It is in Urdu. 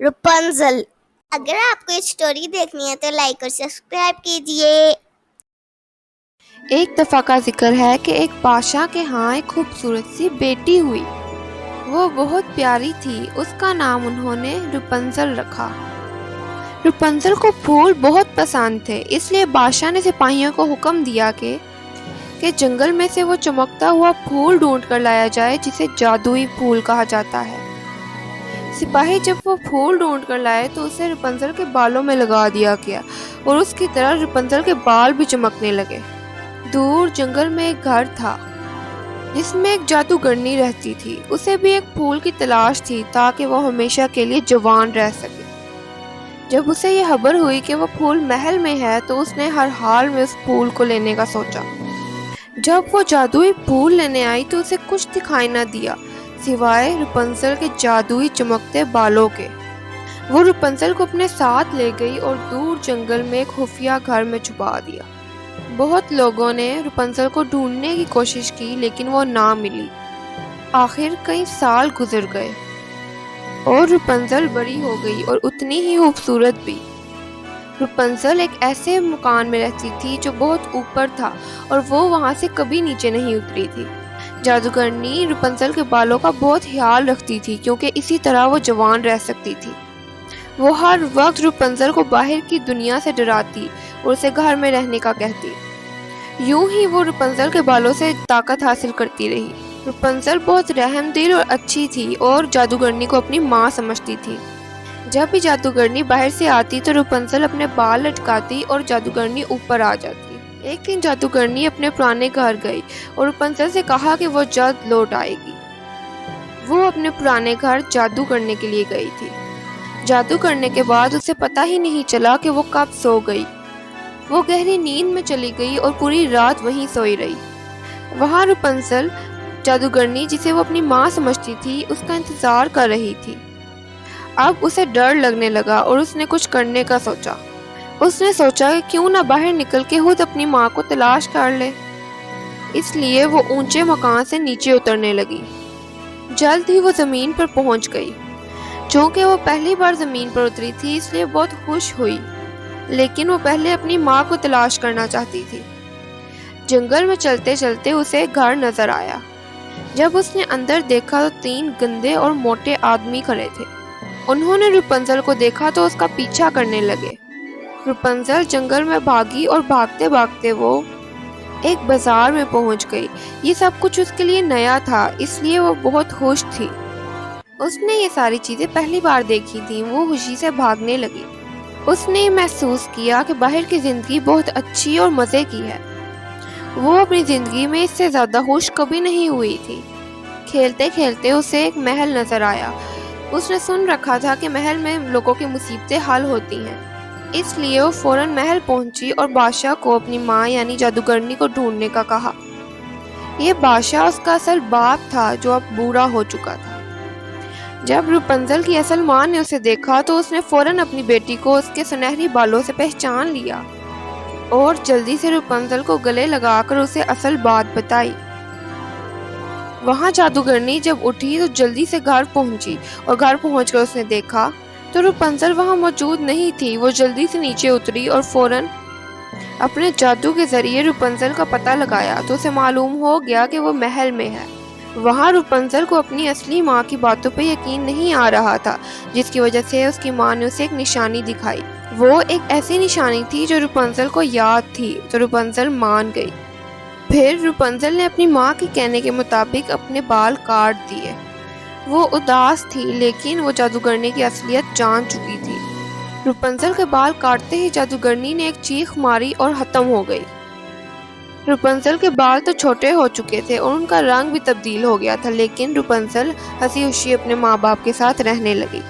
رپنزل۔ اگر آپ کو یہ اسٹوری دیکھنی ہے تو لائک اور سبسکرائب کیجیے۔ ایک دفعہ کا ذکر ہے کہ ایک بادشاہ کے ہاں ایک خوبصورت سی بیٹی ہوئی۔ وہ بہت پیاری تھی۔ اس کا نام انہوں نے رپنزل رکھا۔ رپنزل کو پھول بہت پسند تھے، اس لیے بادشاہ نے سپاہیوں کو حکم دیا کہ جنگل میں سے وہ چمکتا ہوا پھول ڈھونڈ کر لایا جائے جسے جادوئی پھول کہا جاتا ہے۔ سپاہی جب وہ پھول ڈھونڈ کر لائے تو اسے رپنزل کے بالوں میں لگا دیا گیا اور اس کی طرح رپنزل کے بال بھی چمکنے لگے۔ دور جنگل میں ایک گھر تھا جس میں ایک جادوگرنی رہتی تھی۔ اسے بھی ایک پھول کی تلاش تھی تاکہ وہ ہمیشہ کے لیے جوان رہ سکے۔ جب اسے یہ خبر ہوئی کہ وہ پھول محل میں ہے تو اس نے ہر حال میں اس پھول کو لینے کا سوچا۔ جب وہ جادوئی پھول لینے آئی تو اسے کچھ دکھائی نہ دیا سوائے رپنزل کے جادوئی چمکتے بالوں کے۔ وہ رپنزل کو اپنے ساتھ لے گئی اور دور جنگل میں ایک خفیہ گھر میں چھپا دیا۔ بہت لوگوں نے رپنزل کو ڈھونڈنے کی کوشش کی لیکن وہ نہ ملی۔ آخر کئی سال گزر گئے اور رپنزل بڑی ہو گئی اور اتنی ہی خوبصورت بھی۔ رپنزل ایک ایسے مکان میں رہتی تھی جو بہت اوپر تھا اور وہ وہاں سے کبھی نیچے نہیں اتری تھی۔ جادوگرنی رپنزل کے بالوں کا بہت خیال رکھتی تھی کیونکہ اسی طرح وہ جوان رہ سکتی تھی۔ وہ ہر وقت رپنزل کو باہر کی دنیا سے ڈراتی اور اسے گھر میں رہنے کا کہتی۔ یوں ہی وہ رپنزل کے بالوں سے طاقت حاصل کرتی رہی۔ رپنزل بہت رحم دل اور اچھی تھی اور جادوگرنی کو اپنی ماں سمجھتی تھی۔ جب بھی جادوگرنی باہر سے آتی تو رپنزل اپنے بال لٹکاتی اور جادوگرنی اوپر آ جاتی۔ ایک دن جادوگرنی اپنے پرانے گھر گئی اور رپنزل سے کہا کہ وہ جلد لوٹ آئے گی۔ وہ اپنے پرانے گھر جادو کرنے کے لیے گئی تھی۔ جادو کرنے کے بعد اسے پتہ ہی نہیں چلا کہ وہ کب سو گئی۔ وہ گہری نیند میں چلی گئی اور پوری رات وہیں سوئی رہی۔ وہاں رپنزل جادوگرنی جسے وہ اپنی ماں سمجھتی تھی اس کا انتظار کر رہی تھی۔ اب اسے ڈر لگنے لگا اور اس نے کچھ کرنے کا سوچا۔ اس نے سوچا کہ کیوں نہ باہر نکل کے خود اپنی ماں کو تلاش کر لے۔ اس لیے وہ اونچے مکان سے نیچے اترنے لگی۔ جلد ہی وہ زمین پر پہنچ گئی۔ چونکہ وہ پہلی بار زمین پر اتری تھی اس لیے بہت خوش ہوئی، لیکن وہ پہلے اپنی ماں کو تلاش کرنا چاہتی تھی۔ جنگل میں چلتے چلتے اسے گھر نظر آیا۔ جب اس نے اندر دیکھا تو 3 گندے اور موٹے آدمی کھڑے تھے۔ انہوں نے رپنزل کو دیکھا تو اس کا پیچھا کرنے لگے۔ رپنزل جنگل میں بھاگی اور بھاگتے بھاگتے وہ ایک بازار میں پہنچ گئی۔ یہ سب کچھ اس کے لیے نیا تھا اس لیے وہ بہت خوش تھی۔ اس نے یہ ساری چیزیں پہلی بار دیکھی تھیں۔ وہ خوشی سے بھاگنے لگی۔ اس نے محسوس کیا کہ باہر کی زندگی بہت اچھی اور مزے کی ہے۔ وہ اپنی زندگی میں اس سے زیادہ خوش کبھی نہیں ہوئی تھی۔ کھیلتے کھیلتے اسے ایک محل نظر آیا۔ اس نے سن رکھا تھا کہ محل میں لوگوں کی مصیبتیں حل ہوتی ہیں، اس لیے وہ فوراً محل پہنچی اور بادشاہ کو اپنی ماں یعنی جادوگرنی کو ڈھونڈنے کا کہا۔ یہ بادشاہ اس کا اصل باپ تھا جو اب بوڑھا ہو چکا تھا۔ جب رپنزل کی اصل ماں نے اسے دیکھا تو اس نے فوراً اپنی بیٹی کو اس کے سنہری بالوں سے پہچان لیا اور جلدی سے رپنزل کو گلے لگا کر اسے اصل بات بتائی۔ وہاں جادوگرنی جب اٹھی تو جلدی سے گھر پہنچی اور گھر پہنچ کر اس نے دیکھا تو رپنزل وہاں موجود نہیں تھی۔ وہ جلدی سے نیچے اتری اور فوراً اپنے جادو کے ذریعے رپنزل کا پتہ لگایا تو اسے معلوم ہو گیا کہ وہ محل میں ہے۔ وہاں رپنزل کو اپنی اصلی ماں کی باتوں پہ یقین نہیں آ رہا تھا، جس کی وجہ سے اس کی ماں نے اسے ایک نشانی دکھائی۔ وہ ایک ایسی نشانی تھی جو رپنزل کو یاد تھی تو رپنزل مان گئی۔ پھر رپنزل نے اپنی ماں کے کہنے کے مطابق اپنے بال کاٹ دیے۔ وہ اداس تھی لیکن وہ جادوگرنی کی اصلیت جان چکی تھی۔ رپنزل کے بال کاٹتے ہی جادوگرنی نے ایک چیخ ماری اور ختم ہو گئی۔ رپنزل کے بال تو چھوٹے ہو چکے تھے اور ان کا رنگ بھی تبدیل ہو گیا تھا، لیکن رپنزل ہنسی خوشی اپنے ماں باپ کے ساتھ رہنے لگی۔